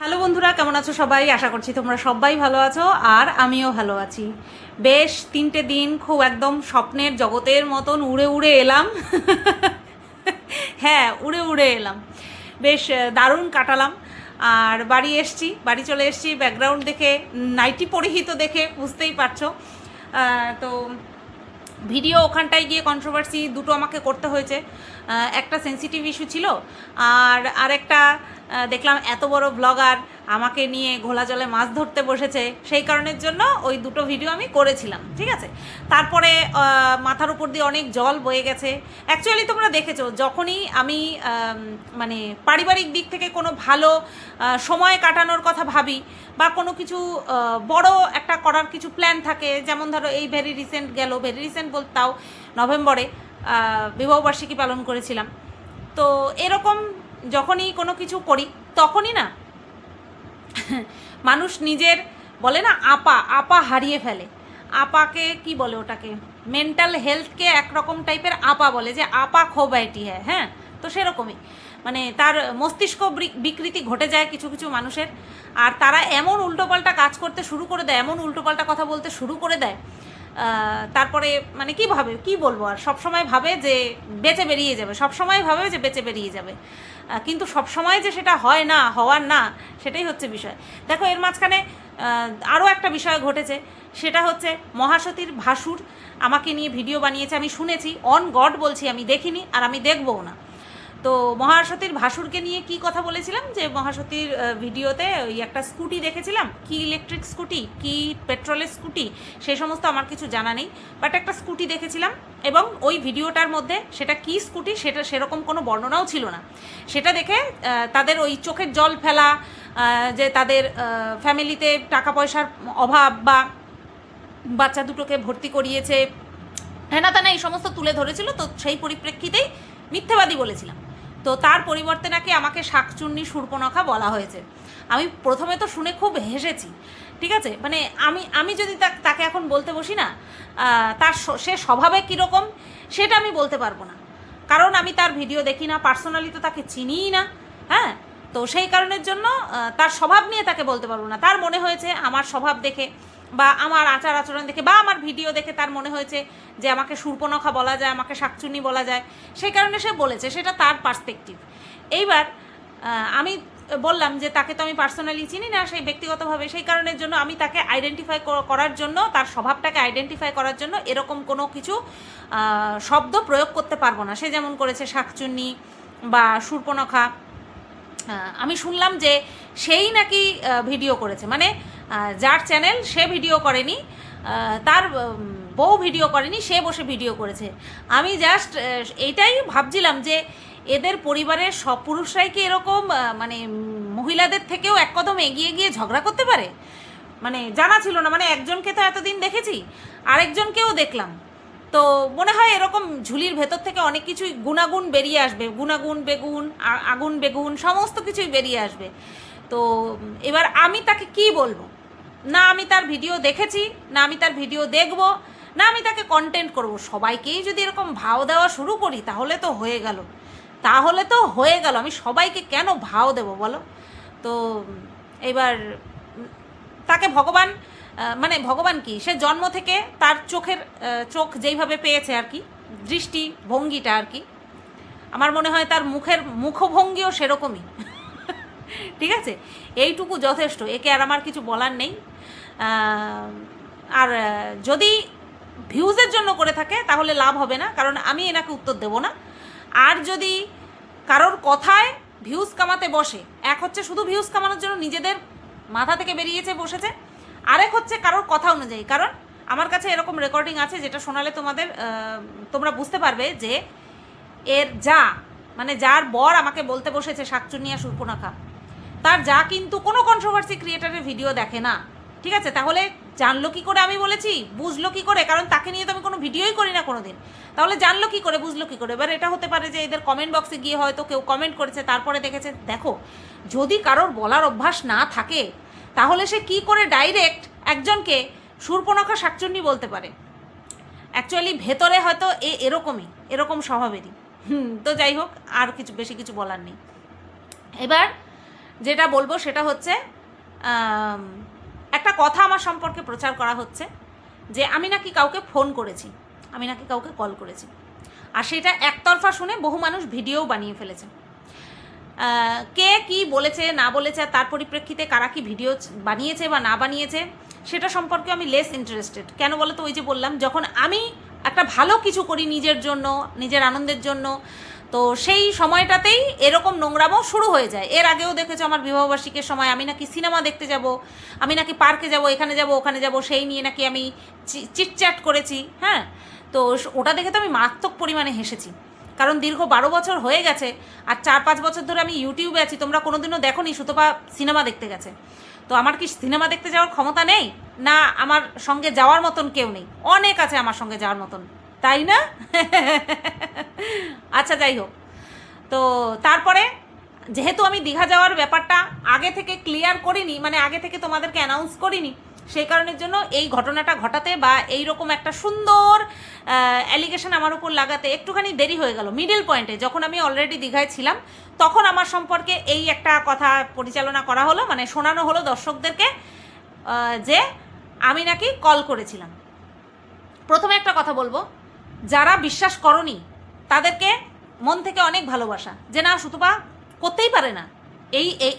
Hello বন্ধুরা, কেমন আছো সবাই? আশা করছি তোমরা সবাই ভালো আছো আর আমিও ভালো আছি। বেশ 3টে দিন খুব একদম স্বপ্নের জগতের মতন উড়ে উড়ে এলাম। হ্যাঁ, উড়ে উড়ে এলাম, বেশ দারুণ কাটালাম। আর বাড়ি চলে এসেছি, ব্যাকগ্রাউন্ড দেখে, নাইটি পরিহিত দেখে বুঝতেই পারছো। তো ভিডিও ওখানটায় গিয়ে কন্ট্রোভার্সি দুটো আমাকে করতে হয়েছে। একটা সেন্সিটিভ ইস্যু ছিল, আর আরেকটা দেখলাম এত বড় ব্লগার আমাকে নিয়ে ঘোলা জলে মাছ ধরতে বসেছে, সেই কারণের জন্য ওই দুটো ভিডিও আমি করেছিলাম। ঠিক আছে, তারপরে মাথার উপর দিয়ে অনেক জল বয়ে গেছে। অ্যাকচুয়ালি তোমরা দেখেছো, যখনই আমি মানে পারিবারিক দিক থেকে কোনো ভালো সময় কাটানোর কথা ভাবি বা কোনো কিছু বড় একটা করার কিছু প্ল্যান থাকে, যেমন ধরো এই ভেরি রিসেন্ট বলতাও নভেম্বরে বিবাহবার্ষিকী পালন করেছিলাম। তো এরকম যখনই কোনো কিছু করি তখনই না মানুষ নিজের বলে না আপা হারিয়ে ফেলে। আপাকে কি বলে, ওটাকে মেন্টাল হেলথকে একরকম টাইপের আপা বলে, যে আপা খো ব্যাটি হ্যাঁ। তো সেরকমই মানে তার মস্তিষ্ক বিকৃতি ঘটে যায় কিছু কিছু মানুষের, আর তারা এমন উল্টোপাল্টা কাজ করতে শুরু করে দেয়, এমন উল্টোপাল্টা কথা বলতে শুরু করে দেয়। তারপরে মানে কি বলবো, আর সবসময় ভাবে যে বেঁচে বেরিয়ে যাবে, সবসময় ভাবে যে বেঁচে বেরিয়ে যাবে, কিন্তু সবসময় যে সেটা হয় না, হওয়ার না, সেটাই হচ্ছে বিষয়। দেখো, এর মাঝখানে আরও একটা বিষয় ঘটেছে, সেটা হচ্ছে মহাসতীর ভাসুর আমাকে নিয়ে ভিডিও বানিয়েছে। আমি শুনেছি, অন গড বলছি, আমি দেখিনি আর আমি দেখবও না। তো মহাসতীর ভাসুরকে নিয়ে কি কথা বলেছিলাম, যে মহাসতীর ভিডিওতে ওই একটা স্কুটি দেখেছিলাম, কি ইলেকট্রিক স্কুটি কি পেট্রোলের স্কুটি সেই সমস্ত আমার কিছু জানা নেই, বাট একটা স্কুটি দেখেছিলাম, এবং ওই ভিডিওটার মধ্যে সেটা কি স্কুটি সেটা সেরকম কোনো বর্ণনাও ছিল না। সেটা দেখে তাদের ওই চোখের জল ফেলা, যে তাদের ফ্যামিলিতে টাকা পয়সার অভাব বা বাচ্চা দুটোকে ভর্তি করিয়েছে, হ্যাঁ না এই সমস্ত তুলে ধরেছিল। তো সেই পরিপ্রেক্ষিতেই মিথ্যাবাদী বলেছিলাম। তো তার পরিবর্তে নাকি আমাকে শাকচুন্নি শূর্পণখা বলা হয়েছে। আমি প্রথমে তো শুনে খুব হেসেছি। ঠিক আছে, মানে আমি যদি তাকে এখন বলতে বসি না, তার সে স্বভাবে কীরকম সেটা আমি বলতে পারবো না, কারণ আমি তার ভিডিও দেখি না, পার্সোনালি তো তাকে চিনিই না। হ্যাঁ, তো সেই কারণের জন্য তার স্বভাব নিয়ে তাকে বলতে পারবো না। তার মনে হয়েছে আমার স্বভাব দেখে বা আমার আচার আচরণ দেখে বা আমার ভিডিও দেখে তার মনে হয়েছে যে আমাকে শূর্পণখা বলা যায়, আমাকে শাকচুন্নি বলা যায়, সেই কারণে সে বলেছে, সেটা তার পার্সপেক্টিভ। এইবার আমি বললাম যে তাকে তো আমি পার্সোনালি চিনি না, সেই ব্যক্তিগতভাবে, সেই কারণের জন্য আমি তাকে আইডেন্টিফাই করার জন্য, তার স্বভাবটাকে আইডেন্টিফাই করার জন্য এরকম কোনো কিছু শব্দ প্রয়োগ করতে পারবো না। সে যেমন করেছে শাকচুন্নি বা শূর্পণখা, আমি শুনলাম যে সেই নাকি ভিডিও করেছে, মানে যার চ্যানেল সে ভিডিও করেনি, তার বউ ভিডিও করেনি, সে বসে ভিডিও করেছে। আমি জাস্ট এইটাই ভাবছিলাম যে এদের পরিবারের সব পুরুষরাই কি এরকম মানে মহিলাদের থেকেও এক কদম এগিয়ে গিয়ে ঝগড়া করতে পারে? মানে জানা ছিল না, মানে একজনকে তো এতদিন দেখেছি, আরেকজনকেও দেখলাম। তো মনে হয় এরকম ঝুলির ভেতর থেকে অনেক কিছুই গুণাগুণ বেরিয়ে আসবে, গুণাগুণ বেগুন আগুন বেগুন সমস্ত কিছুই বেরিয়ে আসবে। তো এবার আমি তাকে কি বলবো? না আমি তার ভিডিও দেখেছি, না আমি তার ভিডিও দেখব, না আমি তাকে কন্টেন্ট করব। সবাইকেই যদি এরকম ভাও দেওয়া শুরু করি তাহলে তো হয়ে গেল, আমি সবাইকে কেন ভাও দেব বলো? তো এবার তাকে ভগবান, মানে ভগবান কি, সে জন্ম থেকে তার চোখ যেইভাবে পেয়েছে আর কি, দৃষ্টি ভঙ্গিটা আর কি, আমার মনে হয় তার মুখভঙ্গিও সেরকমই। ঠিক আছে, এইটুকু যথেষ্ট, একে আর আমার কিছু বলার নেই। আর যদি ভিউজের জন্য করে থাকে তাহলে লাভ হবে না, কারণ আমি এনাকে উত্তর দেব না। আর যদি কারোর কথায় ভিউজ কামাতে বসে, এক হচ্ছে শুধু ভিউজ কামানোর জন্য নিজেদের মাথা থেকে বেরিয়েছে বসেছে, আরেক হচ্ছে কারোর কথা অনুযায়ী। কারণ আমার কাছে এরকম রেকর্ডিং আছে যেটা শোনালে তোমরা বুঝতে পারবে যে এর মানে যার বর আমাকে বলতে বসেছে শাকচুন্নি আর শূর্পণখা, তার কিন্তু কোনো কন্ট্রোভার্সি ক্রিয়েটারের ভিডিও দেখে না। ঠিক আছে, তাহলে জানলো কি করে আমি বলেছি, বুঝলো কি করে? কারণ তাকে নিয়ে তো আমি কোনো ভিডিওই করি না কোনো দিন, তাহলে জানলো কি করে, বুঝলো কি করে? এবার এটা হতে পারে যে এদের কমেন্ট বক্সে গিয়ে হয়তো কেউ কমেন্ট করেছে, তারপরে দেখেছে। দেখো, যদি কারোর বলার অভ্যাস না থাকে তাহলে সে কি করে ডাইরেক্ট একজনকে শূর্পণখা শাকচুন্নি বলতে পারে? অ্যাকচুয়ালি ভেতরে হয়তো এরকম স্বভাবেরই। তো যাই হোক, আর বেশি কিছু বলার নেই। এবার যেটা বলবো সেটা হচ্ছে একটা কথা আমার সম্পর্কে প্রচার করা হচ্ছে যে আমি নাকি কাউকে ফোন করেছি, আমি নাকি কাউকে কল করেছি, আর সেটা একতরফা শুনে বহু মানুষ ভিডিও বানিয়ে ফেলেছে। কে কি বলেছে না বলেছে, তার পরিপ্রেক্ষিতে কারা কি ভিডিও বানিয়েছে বা না বানিয়েছে সেটা সম্পর্কে আমি লেস ইন্টারেস্টেড। কেন বলো তো, ওই যে বললাম, যখন আমি একটা ভালো কিছু করি নিজের জন্য, নিজের আনন্দের জন্য, তো সেই সময়টাতেই এরকম নোংরামও শুরু হয়ে যায়। এর আগেও দেখেছো আমার বিবাহবার্ষিকীর সময় আমি নাকি সিনেমা দেখতে যাব, আমি নাকি পার্কে যাব, এখানে যাব ওখানে যাব, সেই নিয়ে নাকি আমি চিটচ্যাট করেছি। হ্যাঁ, তো ওটা দেখে তো আমি মারাত্মক পরিমাণে হেসেছি, কারণ দীর্ঘ 12 বছর হয়ে গেছে আর 4-5 বছর ধরে আমি ইউটিউবে আছি, তোমরা কোনোদিনও দেখোনি সুতপা সিনেমা দেখতে গেছে। তো আমার কি সিনেমা দেখতে যাওয়ার ক্ষমতা নেই? না আমার সঙ্গে যাওয়ার মতন কেউ নেই? অনেক আছে আমার সঙ্গে যাওয়ার মতন, তাই না? আচ্ছা, যাই হোক, তো তারপরে যেহেতু আমি দীঘা যাওয়ার ব্যাপারটা আগে থেকে ক্লিয়ার করিনি, মানে আগে থেকে তোমাদেরকে অ্যানাউন্স করিনি, সেই কারণের জন্য এই ঘটনাটা ঘটাতে বা এই রকম একটা সুন্দর অ্যালিগেশন আমার উপর লাগাতে একটুখানি দেরি হয়ে গেল। মিডল পয়েন্টে যখন আমি অলরেডি দীঘায় ছিলাম, তখন আমার সম্পর্কে এই একটা কথা পরিচালনা করা হলো, মানে শোনানো হলো দর্শকদেরকে যে আমি নাকি কল করেছিলাম। প্রথমে একটা কথা বলবো, যারা বিশ্বাস করনি তাদেরকে মন থেকে অনেক ভালোবাসা, যে না সুতপা করতেই পারে না,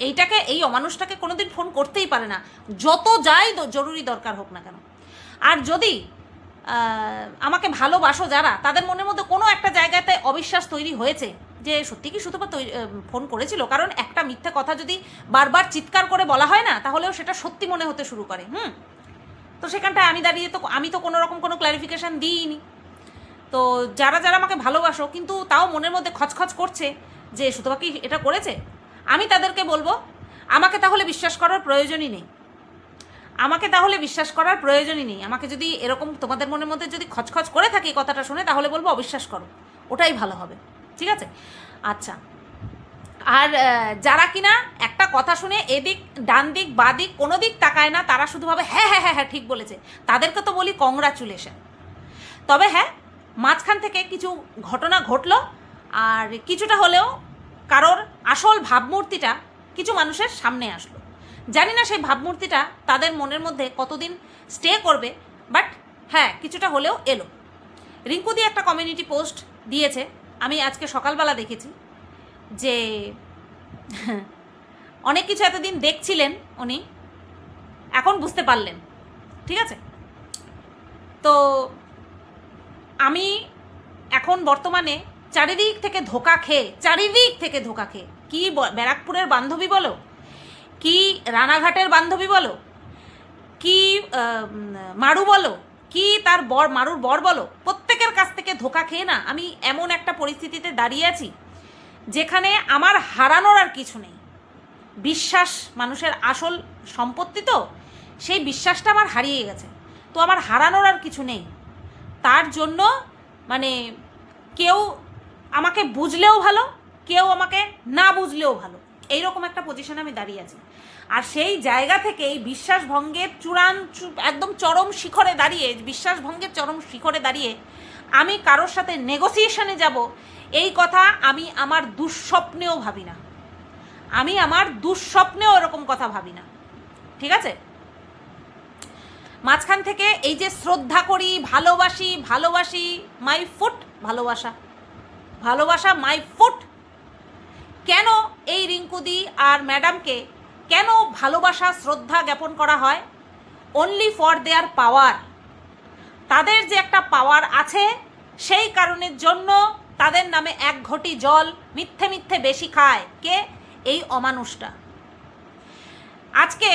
এইটাকে, এই অমানুষটাকে কোনোদিন ফোন করতেই পারে না, যত যাই জরুরি দরকার হোক না কেন। আর যদি আমাকে ভালোবাসো যারা, তাদের মনের মধ্যে কোনো একটা জায়গাতে অবিশ্বাস তৈরি হয়েছে যে সত্যি কি সুতপা ফোন করেছিল, কারণ একটা মিথ্যা কথা যদি বারবার চিৎকার করে বলা হয় না, তাহলেও সেটা সত্যি মনে হতে শুরু করে। তো সেখানটায় আমি দাঁড়িয়ে তো আমি তো কোনো রকম কোনো ক্ল্যারিফিকেশান দিইনি। তো যারা যারা আমাকে ভালোবাসো কিন্তু তাও মনের মধ্যে খচখচ করছে যে সুতপা কি এটা করেছে, আমি তাদেরকে বলবো আমাকে তাহলে বিশ্বাস করার প্রয়োজনই নেই, আমাকে তাহলে বিশ্বাস করার প্রয়োজনই নেই। আমাকে যদি এরকম তোমাদের মনের মধ্যে যদি খচখচ করে থাকে এই কথাটা শুনে, তাহলে বলবো অবিশ্বাস করো, ওটাই ভালো হবে, ঠিক আছে? আচ্ছা, আর যারা কিনা একটা কথা শুনে এদিক ডান দিক বা দিক কোনো দিক তাকায় না, তারা শুধু ভাবে হ্যাঁ হ্যাঁ হ্যাঁ হ্যাঁ ঠিক বলেছে, তাদেরকে তো বলি কংগ্রাচুলেশন। তবে হ্যাঁ, মাঝখান থেকে কিছু ঘটনা ঘটলো, আর কিছুটা হলেও কারোর আসল ভাবমূর্তিটা কিছু মানুষের সামনে আসলো। জানি না সেই ভাবমূর্তিটা তাদের মনের মধ্যে কতদিন স্টে করবে, বাট হ্যাঁ কিছুটা হলেও এলো। রিঙ্কুদি একটা কমিউনিটি পোস্ট দিয়েছে, আমি আজকে সকালবেলা দেখেছি, যে অনেক কিছু এতদিন দেখছিলেন উনি, এখন বুঝতে পারলেন, ঠিক আছে? তো আমি এখন বর্তমানে চারিদিক থেকে ধোকা খেয়ে, কি ব্যারাকপুরের বান্ধবী বলো, কি রানাঘাটের বান্ধবী বলো, কি মারু বলো, কি তার মারুর বর বলো, প্রত্যেকের কাছ থেকে ধোকা খেয়ে না আমি এমন একটা পরিস্থিতিতে দাঁড়িয়ে আছি যেখানে আমার হারানোর আর কিছু নেই। বিশ্বাস মানুষের আসল সম্পত্তি, তো সেই বিশ্বাসটা আমার হারিয়ে গেছে, তো আমার হারানোর আর কিছু নেই। তার জন্য মানে কেউ আমাকে বুঝলেও ভালো, কেউ আমাকে না বুঝলেও ভালো, এইরকম একটা পজিশনে আমি দাঁড়িয়ে আছি। আর সেই জায়গা থেকে এই বিশ্বাসভঙ্গের একদম চরম শিখরে দাঁড়িয়ে আমি কারোর সাথে নেগোসিয়েশনে যাব, এই কথা আমি আমার দুঃস্বপ্নেও ভাবি না, এরকম কথা ভাবি না, ঠিক আছে? মাঝখান থেকে এই যে শ্রদ্ধা করি, ভালোবাসি মাই ফুট, ভালোবাসা মাই ফুট, কেন এই রিঙ্কুদি আর ম্যাডামকে কেন ভালোবাসা শ্রদ্ধা জ্ঞাপন করা হয়? অনলি ফর দেয়ার পাওয়ার। তাদের যে একটা পাওয়ার আছে, সেই কারণের জন্য তাদের নামে এক ঘটি জল মিথ্যে মিথ্যে বেশি খায় কে? এই অমানুষটা। আজকে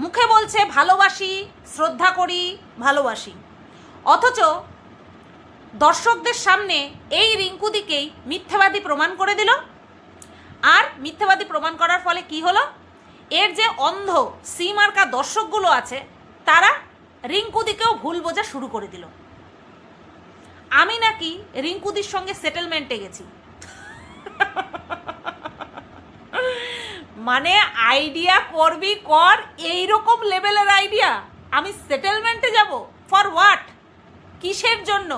মুখে বলছে ভালোবাসি, শ্রদ্ধা করি, ভালোবাসি, অথচ দর্শকদের সামনে এই রিঙ্কুদিকেই মিথ্যাবাদী প্রমাণ করে দিল। আর মিথ্যাবাদী প্রমাণ করার ফলে কি হলো? এর যে অন্ধ সিমার্কা দর্শকগুলো আছে, তারা রিঙ্কুদিকেও ভুল বোঝা শুরু করে দিল। আমি নাকি রিঙ্কুদির সঙ্গে সেটেলমেন্টে গেছি, মানে আইডিয়া করবি কর, এইরকম লেভেলের আইডিয়া। আমি সেটেলমেন্টে যাব ফর হোয়াট? কিসের জন্য?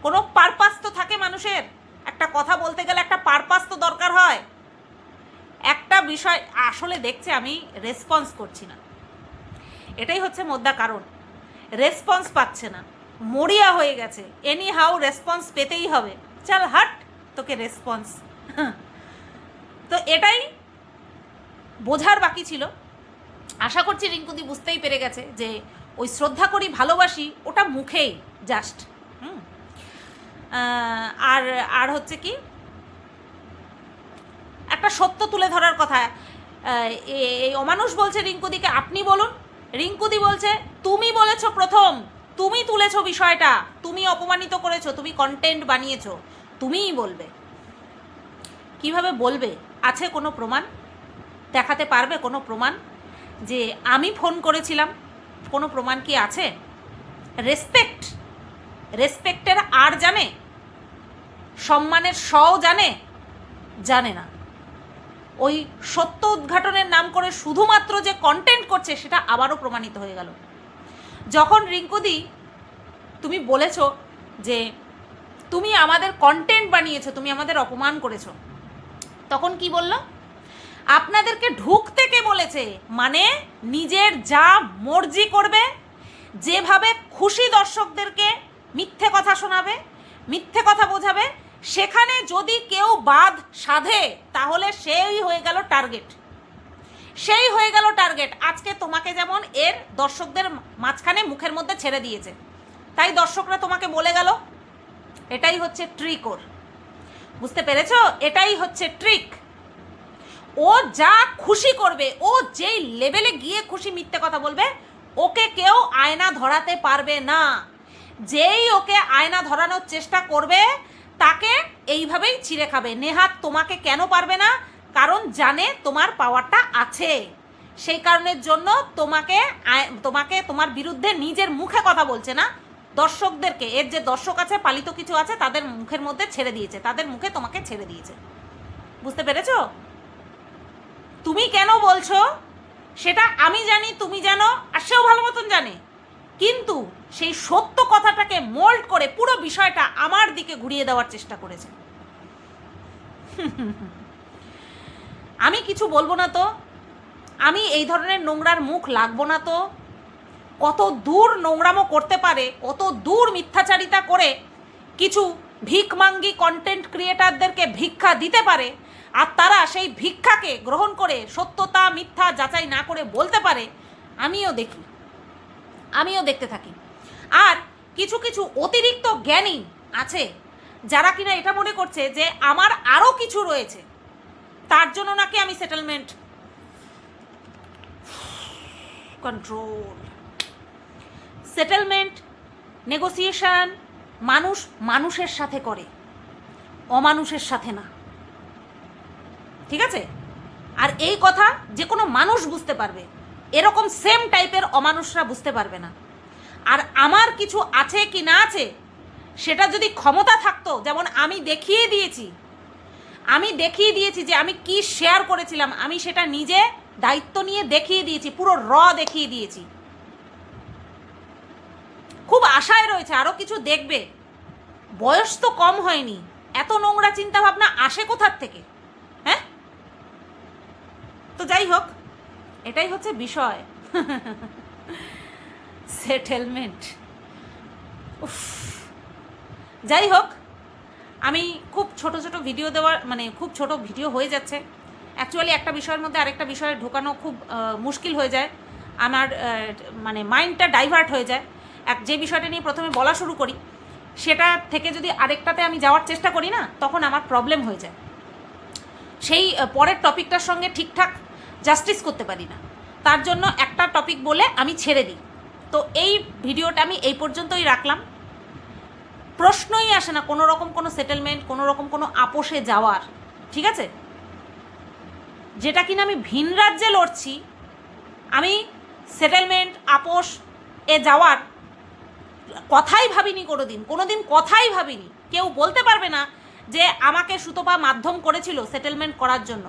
কোনো পারপাস তো থাকে মানুষের, একটা কথা বলতে গেলে একটা পারপাস তো দরকার হয়। একটা বিষয় আসলে দেখছে আমি রেসপন্স করছি না, এটাই হচ্ছে মোদ্দা কারণ। রেসপন্স পাচ্ছে না, মরিয়া হয়ে গেছে, এনি হাউ রেসপন্স পেতেই হবে, চল হাট তোকে রেসপন্স। তো এটাই বোঝার বাকি ছিল। আশা করছি রিঙ্কুদি বুঝতেই পেরে গেছে যে ওই শ্রদ্ধা করি ভালোবাসি ওটা মুখেই জাস্ট। আর আর হচ্ছে কি একটা সত্য তুলে ধরার কথা, এই অমানুষ বলছে রিঙ্কুদিকে আপনি বলুন, রিঙ্কুদি বলছে তুমি বলেছো প্রথম, তুমি তুলেছো বিষয়টা, তুমি অপমানিত করেছো, তুমি কন্টেন্ট বানিয়েছো, তুমিই বলবে। কিভাবে বলবে? আছে কোনো প্রমাণ? দেখাতে পারবে কোনো প্রমাণ যে আমি ফোন করেছিলাম? কোনো প্রমাণ কি আছে? রেসপেক্টের আর জানে? সম্মানের সও জানে? জানে না। ওই সত্য উদ্ঘাটনের নাম করে শুধুমাত্র যে কন্টেন্ট করছে সেটা আবারও প্রমাণিত হয়ে গেল। যখন রিঙ্কুদি তুমি বলেছো যে তুমি আমাদের কন্টেন্ট বানিয়েছো, তুমি আমাদের অপমান করেছো, তখন কি বললো? আপনাদেরকে ঢুকতে কে বলেছে? মানে নিজের যা মর্জি করবে, যেভাবে খুশি দর্শকদেরকে মিথ্যে কথা শোনাবে, মিথ্যে কথা বোঝাবে, সেখানে যদি কেউ বাদ সাধে তাহলে সেই হয়ে গেল টার্গেট, সেই হয়ে গেল টার্গেট। আজকে তোমাকে যেমন এর দর্শকদের মাঝখানে মুখের মধ্যে ছেড়ে দিয়েছে, তাই দর্শকরা তোমাকে বলে গেল। এটাই হচ্ছে ট্রিক ওর, বুঝতে পেরেছো? এটাই হচ্ছে ট্রিক। ও যা খুশি করবে, ও যেই লেভেলে গিয়ে খুশি মিথ্যে কথা বলবে, ওকে কেউ আয়না ধরাতে পারবে না। যেই ওকে আয়না ধরানোর চেষ্টা করবে তাকে এইভাবেই ছিঁড়ে খাবে। নেহাত তোমাকে কেন পারবে না? কারণ জানে তোমার পাওয়ারটা আছে, সেই কারণের জন্য তোমাকে তোমার বিরুদ্ধে নিজের মুখে কথা বলছে না, দর্শকদেরকে, এর যে দর্শক আছে, পালিত কিছু আছে, তাদের মুখের মধ্যে ছেড়ে দিয়েছে, তাদের মুখে তোমাকে ছেড়ে দিয়েছে। বুঝতে পেরেছো? তুমি কেন বলছো সেটা আমি জানি, তুমি জানো, আর সেও ভালো মতন জানে, কিন্তু সেই সত্য কথাটাকে মোল্ড করে পুরো বিষয়টা আমার দিকে ঘুরিয়ে দেওয়ার চেষ্টা করেছে। আমি কিছু বলবো না তো, আমি এই ধরনের নোংরার মুখ লাগবো না তো। কত দূর নোংরামো করতে পারে, কত দূর মিথ্যাচারিতা করে কিছু ভিকমাঙ্গি কন্টেন্ট ক্রিয়েটারদেরকে ভিক্ষা দিতে পারে, আর তারা সেই ভিক্ষাকে গ্রহণ করে সত্যতা মিথ্যা যাচাই না করে বলতে পারে, আমিও দেখি, আমিও দেখতে থাকি। আর কিছু কিছু অতিরিক্ত জ্ঞানী আছে যারা কিনা এটা মনে করছে যে আমার আরও কিছু রয়েছে, তার জন্য নাকি আমি সেটেলমেন্ট কন্ট্রোল, সেটেলমেন্ট নেগোসিয়েশন মানুষ মানুষের সাথে করে, অমানুষের সাথে না, ঠিক আছে? আর এই কথা যে কোনো মানুষ বুঝতে পারবে, এরকম সেম টাইপের অমানুষরা বুঝতে পারবে না। আর আমার কিছু আছে কি না আছে সেটা যদি ক্ষমতা থাকতো, যেমন আমি দেখিয়ে দিয়েছি যে আমি কি শেয়ার করেছিলাম, আমি সেটা নিজে দায়িত্ব নিয়ে দেখিয়ে দিয়েছি, পুরো দেখিয়ে দিয়েছি। খুব আশায় রয়েছে আরও কিছু দেখবে, বয়স তো কম হয়নি, এত নোংরা চিন্তা ভাবনা আসে কোথার থেকে? হ্যাঁ, তো যাই হোক, এটাই হচ্ছে বিষয়। সেটেলমেন্ট, যাই হোক, আমি খুব ছোট ছোট ভিডিও দেওয়ার, মানে খুব ছোট ভিডিও হয়ে যাচ্ছে। অ্যাকচুয়ালি একটা বিষয়ের মধ্যে আরেকটা বিষয়ে ঢোকানো খুব মুশকিল হয়ে যায়, আমার মানে মাইন্ডটা ডাইভার্ট হয়ে যায়। যে বিষয়টা নিয়ে প্রথমে বলা শুরু করি সেটা থেকে যদি আরেকটাতে আমি যাওয়ার চেষ্টা করি না, তখন আমার প্রবলেম হয়ে যায়, সেই পরের টপিকটার সঙ্গে ঠিকঠাক জাস্টিস করতে পারি না। তার জন্য একটা টপিক বলে আমি ছেড়ে দিই। তো এই ভিডিওটা আমি এই পর্যন্তই রাখলাম। প্রশ্নই আসে না কোনো রকম কোনো সেটেলমেন্ট, কোনো রকম কোনো আপোষে যাওয়ার, ঠিক আছে? যেটা কিনা আমি ভিন রাজ্যে লড়ছি, আমি সেটেলমেন্ট আপোষ এ যাওয়ার কথাই ভাবিনি, কোনোদিন কথাই ভাবিনি। কেউ বলতে পারবে না যে আমাকে সুতপা মাধ্যম করেছিল সেটেলমেন্ট করার জন্য।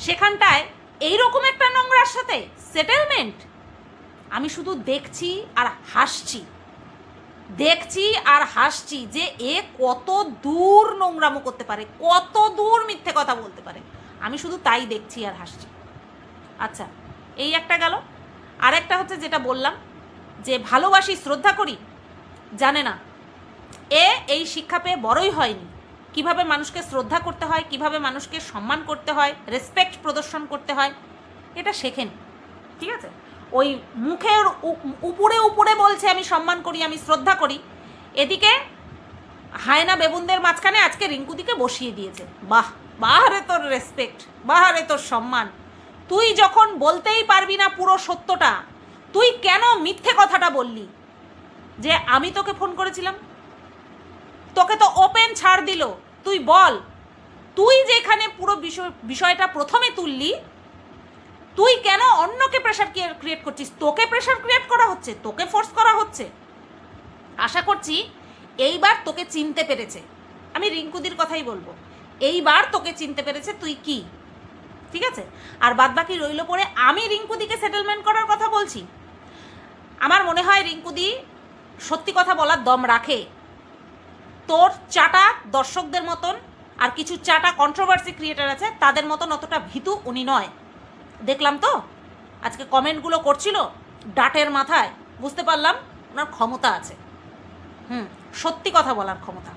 সেখানটায় এইরকম একটা নোংরার সাথে সেটেলমেন্ট, আমি শুধু দেখছি আর হাসছি যে এ কত দূর নোংরামো করতে পারে, কত দূর মিথ্যে কথা বলতে পারে। আমি শুধু তাই দেখছি আর হাসছি। আচ্ছা, এই একটা গেল। আরেকটা হচ্ছে যেটা বললাম যে ভালোবাসি শ্রদ্ধা করি, জানে না, এই শিক্ষা পেয়ে বড়ই হয়নি কিভাবে মানুষকে শ্রদ্ধা করতে হয়, কিভাবে মানুষকে সম্মান করতে হয়, রেসপেক্ট প্রদর্শন করতে হয়, এটা শেখেনি। ঠিক আছে, ওই মুখের উপরে উপরে বলছে আমি সম্মান করি, আমি শ্রদ্ধা করি, এদিকে হায়না বেবুনদের মাঝখানে আজকে রিঙ্কুদিকে বসিয়ে দিয়েছে। বাহ, বাহারে তোর রেসপেক্ট, বাহারে তোর সম্মান। তুই যখন বলতেই পারবি না পুরো সত্যটা, তুই কেন মিথ্যে কথাটা বললি যে আমি তোকে ফোন করেছিলাম? তোকে তো ওপেন ছাড় দিল, তুই বল। তুই যেখানে পুরো বিষয়টা প্রথমে তুললি, তুই কেন অন্যকে প্রেশার ক্রিয়েট করছিস? তোকে প্রেশার ক্রিয়েট করা হচ্ছে, তোকে ফোর্স করা হচ্ছে। আশা করছি এইবার তোকে চিনতে পেরেছে। আমি রিঙ্কুদির কথাই বলবো, এইবার তোকে চিনতে পেরেছে তুই কি। ঠিক আছে, আর বাদবাকি রইল পরে আমি রিঙ্কুদিকে সেটেলমেন্ট করার কথা বলছি। আমার মনে হয় রিঙ্কুদি সত্যি কথা বলার দম রাখে। তোর চাটা দর্শকদের মতন আর কিছু চাটা কন্ট্রোভার্সি ক্রিয়েটার আছে তাদের মতন অতটা ভীতু উনি নয়। দেখলাম তো আজকে কমেন্টগুলো করছিল ডাটের মাথায়, বুঝতে পারলাম ওনার ক্ষমতা আছে। সত্যি কথা বলার ক্ষমতা।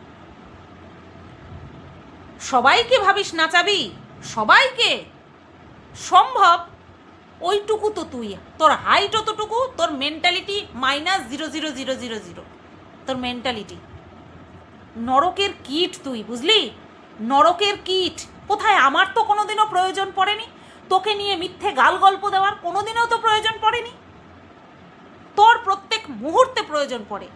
সবাইকে ভাবিস নাচাবি, সবাইকে সম্ভব ওইটুকু তো তুই, তোর হাইট অতটুকু, তোর মেন্টালিটি -0.00000, তোর মেন্টালিটি নরকের কীট তুই, বুঝলি? নরকের কীট। কোথায়? আমার তো কোনোদিনও প্রয়োজন পড়েনি তোকে নিয়ে মিথ্যে গাল গল্প দেওয়ার, কোনোদিনও তো প্রয়োজন পড়েনি। তোর প্রত্যেক মুহূর্তে প্রয়োজন পড়ে।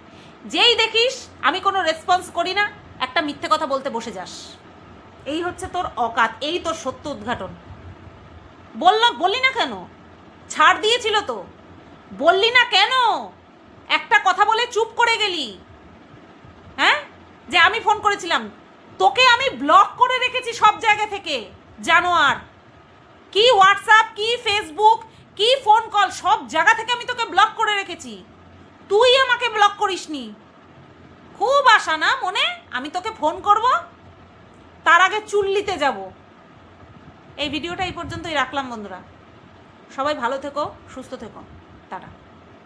যেই দেখিস আমি কোনো রেসপন্স করি না, একটা মিথ্যে কথা বলতে বসে যাস। এই হচ্ছে তোর অকাত, এই তোর সত্য উদ্ঘাটন। বললি না কেন? ছাড় দিয়েছিল তো, বললি না কেন? একটা কথা বলে চুপ করে গেলি। হ্যাঁ, যে আমি ফোন করেছিলাম, তোকে আমি ব্লক করে রেখেছি সব জায়গা থেকে। জানোয়ার, কি হোয়াটসঅ্যাপ, কি ফেসবুক, কি ফোন কল, সব জায়গা থেকে আমি তোকে ব্লক করে রেখেছি। তুই আমাকে ব্লক করিসনি। খুব আশা না মনে আমি তোকে ফোন করব, তার আগে চুল্লিতে যাব। এই ভিডিওটা এই পর্যন্তই রাখলাম বন্ধুরা। সবাই ভালো থেকো, সুস্থ থেকো, টাটা।